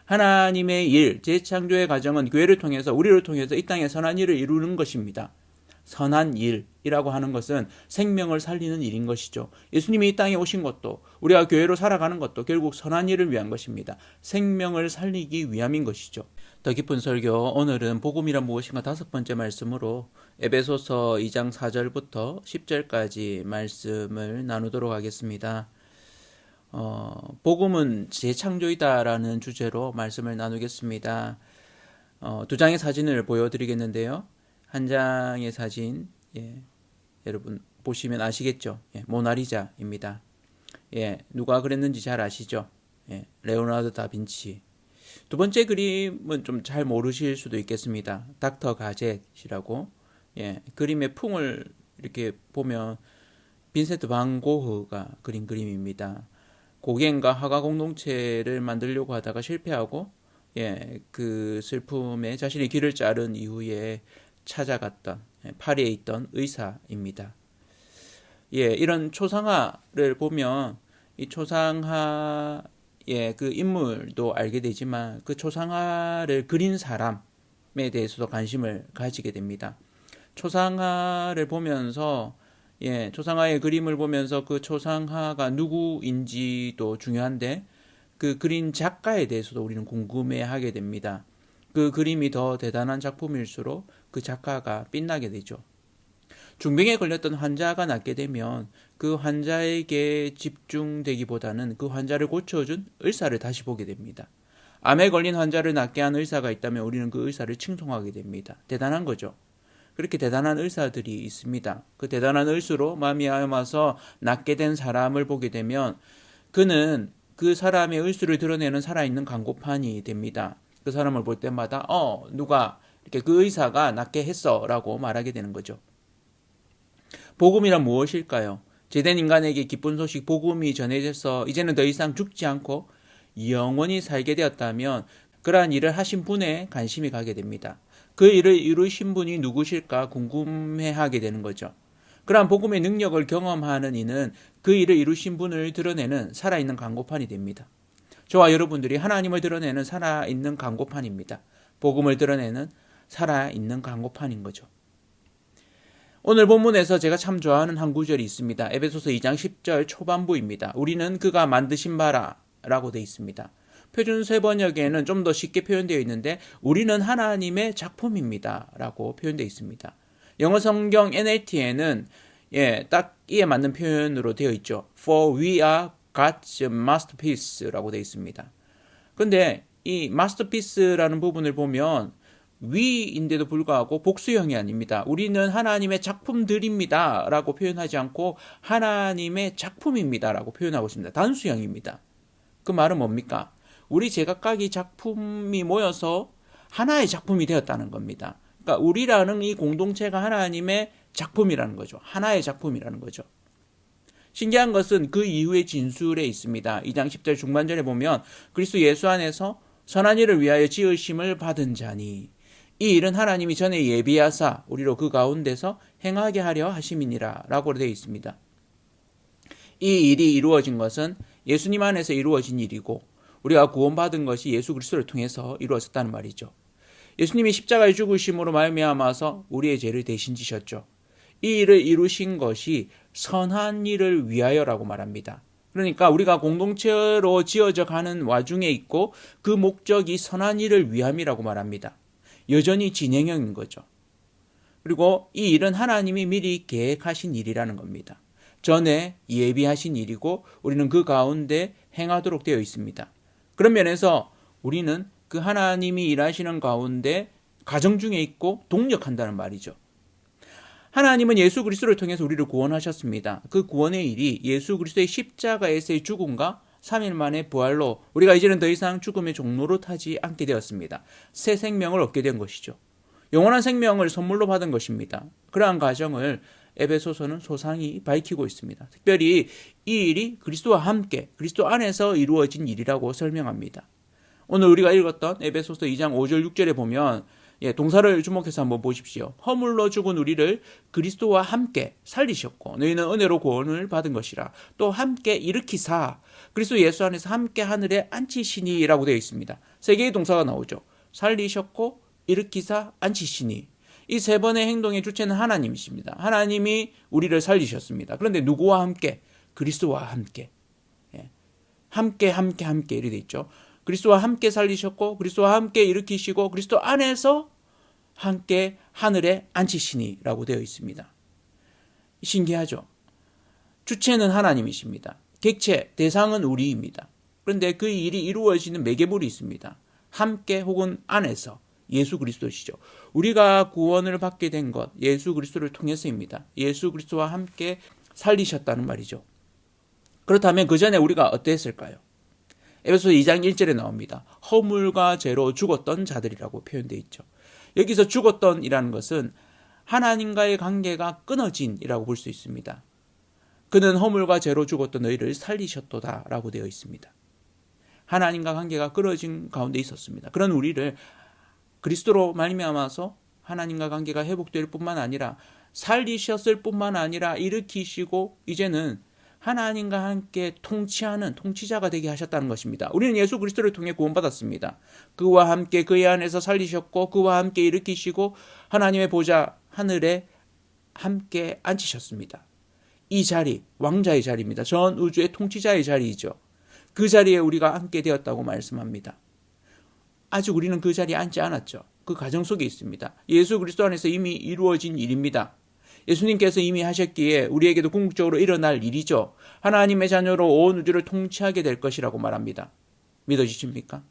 하나님의 일, 재창조의 과정은 교회를 통해서 우리를 통해서 이 땅에 선한 일을 이루는 것입니다. 선한 일이라고 하는 것은 생명을 살리는 일인 것이죠. 예수님이 이 땅에 오신 것도 우리가 교회로 살아가는 것도 결국 선한 일을 위한 것입니다. 생명을 살리기 위함인 것이죠. 더 깊은 설교, 오늘은 복음이란 무엇인가 5번째 말씀으로 에베소서 2장 4절부터 10절까지 말씀을 나누도록 하겠습니다. 복음은 재창조이다라는 주제로 말씀을 나누겠습니다. 2장의 사진을 보여드리겠는데요. 한 장의 사진, 여러분 보시면 아시겠죠? 모나리자입니다. 누가 그랬는지 잘 아시죠? 레오나르도 다빈치. 두 번째 그림은 좀 잘 모르실 수도 있겠습니다. 닥터 가젯이라고. 그림의 풍을 이렇게 보면 빈센트 반 고흐가 그린 그림입니다. 고갱과 화가 공동체를 만들려고 하다가 실패하고 그 슬픔에 자신의 귀를 자른 이후에 찾아갔던 파리에 있던 의사입니다. 이런 초상화를 보면 이 초상화의 그 인물도 알게 되지만 그 초상화를 그린 사람에 대해서도 관심을 가지게 됩니다. 초상화를 보면서 초상화의 그림을 보면서 그 초상화가 누구인지도 중요한데 그 그린 작가에 대해서도 우리는 궁금해하게 됩니다. 그 그림이 더 대단한 작품일수록 그 작가가 빛나게 되죠. 중병에 걸렸던 환자가 낫게 되면 그 환자에게 집중되기보다는 그 환자를 고쳐준 의사를 다시 보게 됩니다. 암에 걸린 환자를 낫게 한 의사가 있다면 우리는 그 의사를 칭송하게 됩니다. 대단한 거죠. 그렇게 대단한 의사들이 있습니다. 그 대단한 의수로 말미암아서 낫게 된 사람을 보게 되면 그는 그 사람의 의수를 드러내는 살아있는 광고판이 됩니다. 그 사람을 볼 때마다 누가 이렇게 그 의사가 낫게 했어 라고 말하게 되는 거죠. 복음이란 무엇일까요? 죄된 인간에게 기쁜 소식 복음이 전해져서 이제는 더 이상 죽지 않고 영원히 살게 되었다면 그러한 일을 하신 분에 관심이 가게 됩니다. 그 일을 이루신 분이 누구실까 궁금해하게 되는 거죠. 그러한 복음의 능력을 경험하는 이는 그 일을 이루신 분을 드러내는 살아있는 광고판이 됩니다. 저와 여러분들이 하나님을 드러내는 살아있는 광고판입니다. 복음을 드러내는 살아있는 광고판인 거죠. 오늘 본문에서 제가 참 좋아하는 한 구절이 있습니다. 에베소서 2장 10절 초반부입니다. 우리는 그가 만드신 바라 라고 되어 있습니다. 표준 세번역에는 좀 더 쉽게 표현되어 있는데 우리는 하나님의 작품입니다 라고 표현되어 있습니다. 영어 성경 NLT에는 딱 이에 맞는 표현으로 되어 있죠. For we are God's masterpiece라고 되어 있습니다. 근데 이 masterpiece라는 부분을 보면 we인데도 불구하고 복수형이 아닙니다. 우리는 하나님의 작품들입니다 라고 표현하지 않고 하나님의 작품입니다 라고 표현하고 있습니다. 단수형입니다. 그 말은 뭡니까? 우리 제각각이 작품이 모여서 하나의 작품이 되었다는 겁니다. 그러니까 우리라는 이 공동체가 하나님의 작품이라는 거죠. 하나의 작품이라는 거죠. 신기한 것은 그 이후의 진술에 있습니다. 2장 10절 중반절에 보면 그리스도 예수 안에서 선한 일을 위하여 지으심을 받은 자니 이 일은 하나님이 전에 예비하사 우리로 그 가운데서 행하게 하려 하심이니라 라고 되어 있습니다. 이 일이 이루어진 것은 예수님 안에서 이루어진 일이고 우리가 구원받은 것이 예수 그리스도를 통해서 이루어졌다는 말이죠. 예수님이 십자가에 죽으심으로 말미암아서 우리의 죄를 대신 지셨죠. 이 일을 이루신 것이 선한 일을 위하여라고 말합니다. 그러니까 우리가 공동체로 지어져 가는 와중에 있고 그 목적이 선한 일을 위함이라고 말합니다. 여전히 진행형인 거죠. 그리고 이 일은 하나님이 미리 계획하신 일이라는 겁니다. 전에 예비하신 일이고 우리는 그 가운데 행하도록 되어 있습니다. 그런 면에서 우리는 그 하나님이 일하시는 가운데 가정 중에 있고 동력한다는 말이죠. 하나님은 예수 그리스도를 통해서 우리를 구원하셨습니다. 그 구원의 일이 예수 그리스도의 십자가에서의 죽음과 3일 만에 부활로 우리가 이제는 더 이상 죽음의 종로로 타지 않게 되었습니다. 새 생명을 얻게 된 것이죠. 영원한 생명을 선물로 받은 것입니다. 그러한 과정을 에베소서는 소상히 밝히고 있습니다. 특별히 이 일이 그리스도와 함께 그리스도 안에서 이루어진 일이라고 설명합니다. 오늘 우리가 읽었던 에베소서 2장 5절 6절에 보면 동사를 주목해서 한번 보십시오. 허물로 죽은 우리를 그리스도와 함께 살리셨고 너희는 은혜로 구원을 받은 것이라. 또 함께 일으키사 그리스도 예수 안에서 함께 하늘에 앉히시니라고 되어 있습니다. 세 개의 동사가 나오죠. 살리셨고 일으키사 앉히시니. 이 세 번의 행동의 주체는 하나님이십니다. 하나님이 우리를 살리셨습니다. 그런데 누구와 함께? 그리스도와 함께. 함께 이렇게 되어 있죠. 그리스도와 함께 살리셨고 그리스도와 함께 일으키시고 그리스도 안에서 함께 하늘에 앉히시니라고 되어 있습니다. 신기하죠? 주체는 하나님이십니다. 객체, 대상은 우리입니다. 그런데 그 일이 이루어지는 매개물이 있습니다. 함께 혹은 안에서 예수 그리스도시죠. 우리가 구원을 받게 된 것 예수 그리스도를 통해서입니다. 예수 그리스도와 함께 살리셨다는 말이죠. 그렇다면 그 전에 우리가 어땠을까요? 에베소서 2장 1절에 나옵니다. 허물과 죄로 죽었던 자들이라고 표현되어 있죠. 여기서 죽었던이라는 것은 하나님과의 관계가 끊어진이라고 볼 수 있습니다. 그는 허물과 죄로 죽었던 너희를 살리셨도다라고 되어 있습니다. 하나님과 관계가 끊어진 가운데 있었습니다. 그런 우리를 그리스도로 말미암아서 하나님과 관계가 회복될 뿐만 아니라 살리셨을 뿐만 아니라 일으키시고 이제는 하나님과 함께 통치하는 통치자가 되게 하셨다는 것입니다. 우리는 예수 그리스도를 통해 구원받았습니다. 그와 함께 그의 안에서 살리셨고 그와 함께 일으키시고 하나님의 보좌 하늘에 함께 앉히셨습니다. 이 자리 왕자의 자리입니다. 전 우주의 통치자의 자리이죠. 그 자리에 우리가 앉게 되었다고 말씀합니다. 아직 우리는 그 자리에 앉지 않았죠. 그 과정 속에 있습니다. 예수 그리스도 안에서 이미 이루어진 일입니다. 예수님께서 이미 하셨기에 우리에게도 궁극적으로 일어날 일이죠. 하나님의 자녀로 온 우주를 통치하게 될 것이라고 말합니다. 믿어지십니까?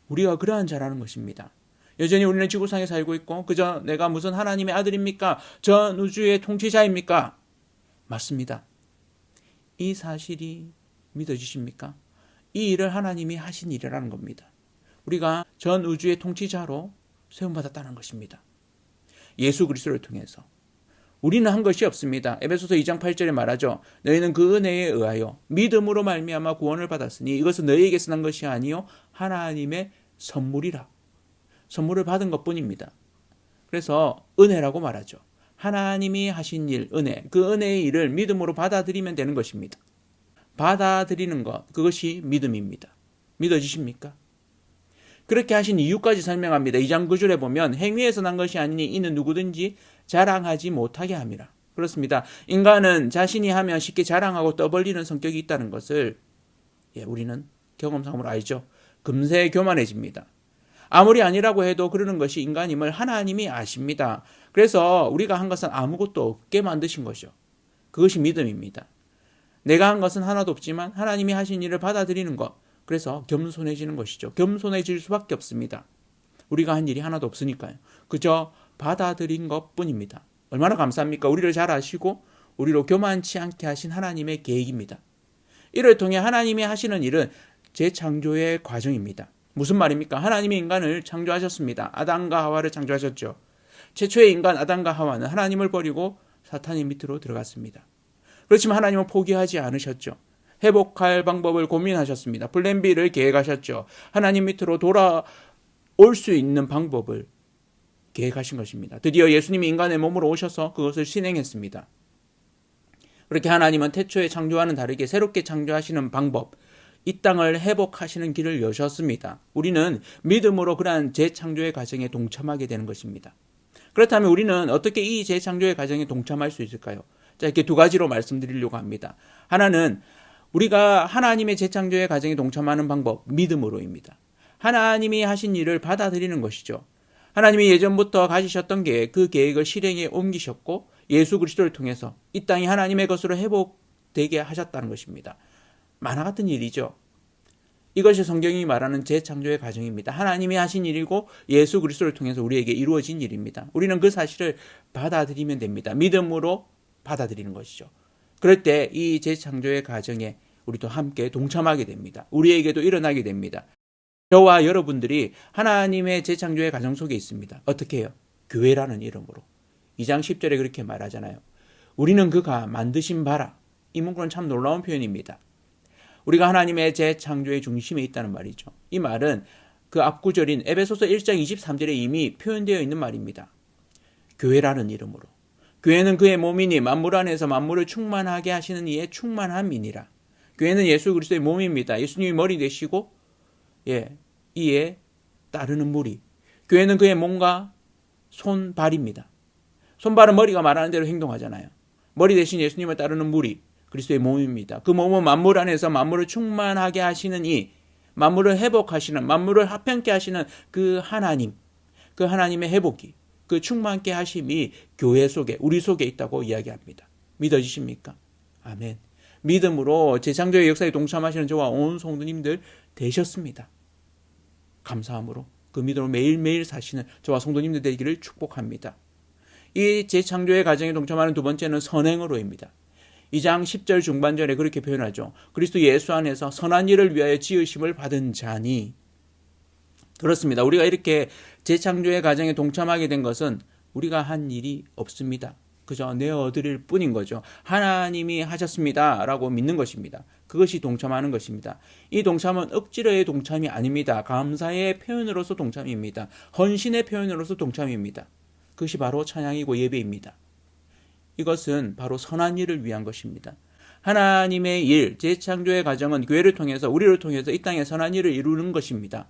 우리가 그러한 자라는 것입니다. 여전히 우리는 지구상에 살고 있고 그저 내가 무슨 하나님의 아들입니까? 전 우주의 통치자입니까? 맞습니다. 이 사실이 믿어지십니까? 이 일을 하나님이 하신 일이라는 겁니다. 우리가 전 우주의 통치자로 세움받았다는 것입니다. 예수 그리스도를 통해서. 우리는 한 것이 없습니다. 에베소서 2장 8절에 말하죠. 너희는 그 은혜에 의하여 믿음으로 말미암아 구원을 받았으니 이것은 너희에게서 난 것이 아니요 하나님의 선물이라. 선물을 받은 것뿐입니다. 그래서 은혜라고 말하죠. 하나님이 하신 일, 은혜. 그 은혜의 일을 믿음으로 받아들이면 되는 것입니다. 받아들이는 것, 그것이 믿음입니다. 믿어지십니까? 그렇게 하신 이유까지 설명합니다. 2장 9절에 보면 행위에서 난 것이 아니니 이는 누구든지 자랑하지 못하게 함이라. 그렇습니다. 인간은 자신이 하면 쉽게 자랑하고 떠벌리는 성격이 있다는 것을 우리는 경험상으로 알죠. 금세 교만해집니다. 아무리 아니라고 해도 그러는 것이 인간임을 하나님이 아십니다. 그래서 우리가 한 것은 아무것도 없게 만드신 것이죠. 그것이 믿음입니다. 내가 한 것은 하나도 없지만 하나님이 하신 일을 받아들이는 것. 그래서 겸손해지는 것이죠. 겸손해질 수밖에 없습니다. 우리가 한 일이 하나도 없으니까요. 그저 받아들인 것뿐입니다. 얼마나 감사합니까? 우리를 잘 아시고 우리로 교만치 않게 하신 하나님의 계획입니다. 이를 통해 하나님이 하시는 일은 재창조의 과정입니다. 무슨 말입니까? 하나님이 인간을 창조하셨습니다. 아담과 하와를 창조하셨죠. 최초의 인간 아담과 하와는 하나님을 버리고 사탄의 밑으로 들어갔습니다. 그렇지만 하나님은 포기하지 않으셨죠. 회복할 방법을 고민하셨습니다. 플랜 B를 계획하셨죠. 하나님 밑으로 돌아올 수 있는 방법을 계획하신 것입니다. 드디어 예수님이 인간의 몸으로 오셔서 그것을 실행했습니다. 그렇게 하나님은 태초의 창조와는 다르게 새롭게 창조하시는 방법, 이 땅을 회복하시는 길을 여셨습니다. 우리는 믿음으로 그러한 재창조의 과정에 동참하게 되는 것입니다. 그렇다면 우리는 어떻게 이 재창조의 과정에 동참할 수 있을까요? 자, 이렇게 두 가지로 말씀드리려고 합니다. 하나는 우리가 하나님의 재창조의 과정에 동참하는 방법, 믿음으로입니다. 하나님이 하신 일을 받아들이는 것이죠. 하나님이 예전부터 가지셨던 계획, 그 계획을 실행에 옮기셨고 예수 그리스도를 통해서 이 땅이 하나님의 것으로 회복되게 하셨다는 것입니다. 만화 같은 일이죠. 이것이 성경이 말하는 재창조의 과정입니다. 하나님이 하신 일이고 예수 그리스도를 통해서 우리에게 이루어진 일입니다. 우리는 그 사실을 받아들이면 됩니다. 믿음으로 받아들이는 것이죠. 그럴 때 이 재창조의 과정에 우리도 함께 동참하게 됩니다. 우리에게도 일어나게 됩니다. 저와 여러분들이 하나님의 재창조의 과정 속에 있습니다. 어떻게 해요? 교회라는 이름으로. 2장 10절에 그렇게 말하잖아요. 우리는 그가 만드신 바라. 이 문구는 참 놀라운 표현입니다. 우리가 하나님의 재창조의 중심에 있다는 말이죠. 이 말은 그 앞구절인 에베소서 1장 23절에 이미 표현되어 있는 말입니다. 교회라는 이름으로. 교회는 그의 몸이니 만물 안에서 만물을 충만하게 하시는 이의 충만함이니라. 교회는 예수 그리스도의 몸입니다. 예수님이 머리 되시고 이에 따르는 무리. 교회는 그의 몸과 손발입니다. 손발은 머리가 말하는 대로 행동하잖아요. 머리 대신 예수님을 따르는 무리, 그리스도의 몸입니다. 그 몸은 만물 안에서 만물을 충만하게 하시는 이, 만물을 회복하시는, 만물을 화평케 하시는 그 하나님, 그 하나님의 회복이, 그 충만케 하심이 교회 속에, 우리 속에 있다고 이야기합니다. 믿어지십니까? 아멘. 믿음으로 재창조의 역사에 동참하시는 저와 온 성도님들 되셨습니다. 감사함으로 그 믿음으로 매일매일 사시는 저와 성도님들 되기를 축복합니다. 이 재창조의 과정에 동참하는 두 번째는 선행으로입니다. 2장 10절 중반절에 그렇게 표현하죠. 그리스도 예수 안에서 선한 일을 위하여 지으심을 받은 자니. 그렇습니다. 우리가 이렇게 재창조의 과정에 동참하게 된 것은 우리가 한 일이 없습니다. 그저 내어드릴 뿐인 거죠. 하나님이 하셨습니다 라고 믿는 것입니다. 그것이 동참하는 것입니다. 이 동참은 억지로의 동참이 아닙니다. 감사의 표현으로서 동참입니다. 헌신의 표현으로서 동참입니다. 그것이 바로 찬양이고 예배입니다. 이것은 바로 선한 일을 위한 것입니다. 하나님의 일, 재창조의 과정은 교회를 통해서, 우리를 통해서 이 땅에 선한 일을 이루는 것입니다.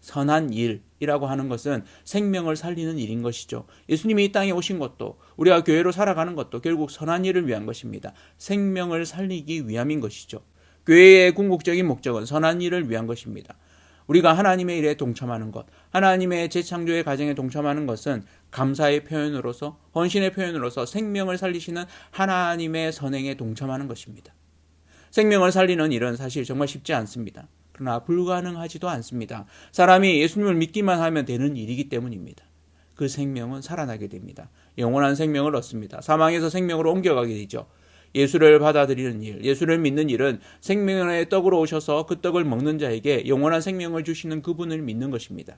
선한 일이라고 하는 것은 생명을 살리는 일인 것이죠. 예수님이 이 땅에 오신 것도, 우리가 교회로 살아가는 것도 결국 선한 일을 위한 것입니다. 생명을 살리기 위함인 것이죠. 교회의 궁극적인 목적은 선한 일을 위한 것입니다. 우리가 하나님의 일에 동참하는 것, 하나님의 재창조의 과정에 동참하는 것은 감사의 표현으로서, 헌신의 표현으로서 생명을 살리시는 하나님의 선행에 동참하는 것입니다. 생명을 살리는 일은 사실 정말 쉽지 않습니다. 그러나 불가능하지도 않습니다. 사람이 예수님을 믿기만 하면 되는 일이기 때문입니다. 그 생명은 살아나게 됩니다. 영원한 생명을 얻습니다. 사망에서 생명으로 옮겨가게 되죠. 예수를 받아들이는 일, 예수를 믿는 일은 생명의 떡으로 오셔서 그 떡을 먹는 자에게 영원한 생명을 주시는 그분을 믿는 것입니다.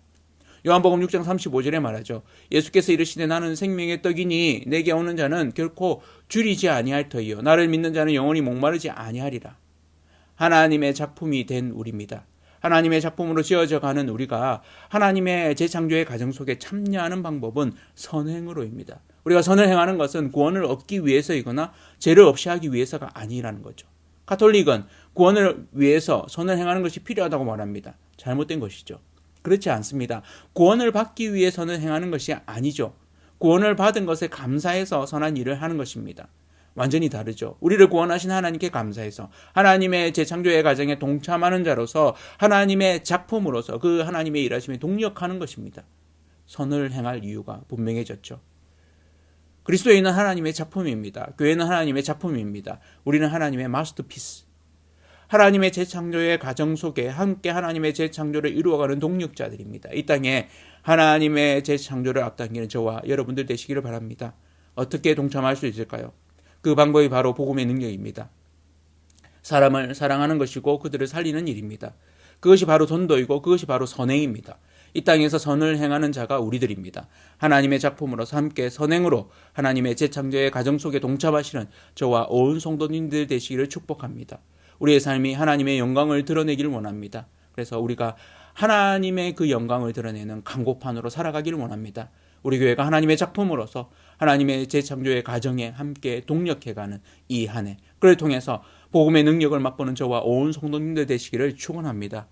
요한복음 6장 35절에 말하죠. 예수께서 이르시되 나는 생명의 떡이니 내게 오는 자는 결코 줄이지 아니할 터이요 나를 믿는 자는 영원히 목마르지 아니하리라. 하나님의 작품이 된 우리입니다. 하나님의 작품으로 지어져 가는 우리가 하나님의 재창조의 과정 속에 참여하는 방법은 선행으로입니다. 우리가 선을 행하는 것은 구원을 얻기 위해서이거나 죄를 없이 하기 위해서가 아니라는 거죠. 가톨릭은 구원을 위해서 선을 행하는 것이 필요하다고 말합니다. 잘못된 것이죠. 그렇지 않습니다. 구원을 받기 위해 선을 행하는 것이 아니죠. 구원을 받은 것에 감사해서 선한 일을 하는 것입니다. 완전히 다르죠. 우리를 구원하신 하나님께 감사해서 하나님의 재창조의 과정에 동참하는 자로서 하나님의 작품으로서 그 하나님의 일하심에 동력하는 것입니다. 선을 행할 이유가 분명해졌죠. 그리스도인은 하나님의 작품입니다. 교회는 하나님의 작품입니다. 우리는 하나님의 마스터피스. 하나님의 재창조의 과정 속에 함께 하나님의 재창조를 이루어가는 동력자들입니다. 이 땅에 하나님의 재창조를 앞당기는 저와 여러분들 되시기를 바랍니다. 어떻게 동참할 수 있을까요? 그 방법이 바로 복음의 능력입니다. 사람을 사랑하는 것이고 그들을 살리는 일입니다. 그것이 바로 전도이고 그것이 바로 선행입니다. 이 땅에서 선을 행하는 자가 우리들입니다. 하나님의 작품으로서 함께 선행으로 하나님의 재창조의 과정 속에 동참하시는 저와 온 성도님들 되시기를 축복합니다. 우리의 삶이 하나님의 영광을 드러내기를 원합니다. 그래서 우리가 하나님의 그 영광을 드러내는 강고판으로 살아가기를 원합니다. 우리 교회가 하나님의 작품으로서 하나님의 재창조의 과정에 함께 동력해가는 이 한 해, 그를 통해서 복음의 능력을 맛보는 저와 온 성도님들 되시기를 축원합니다.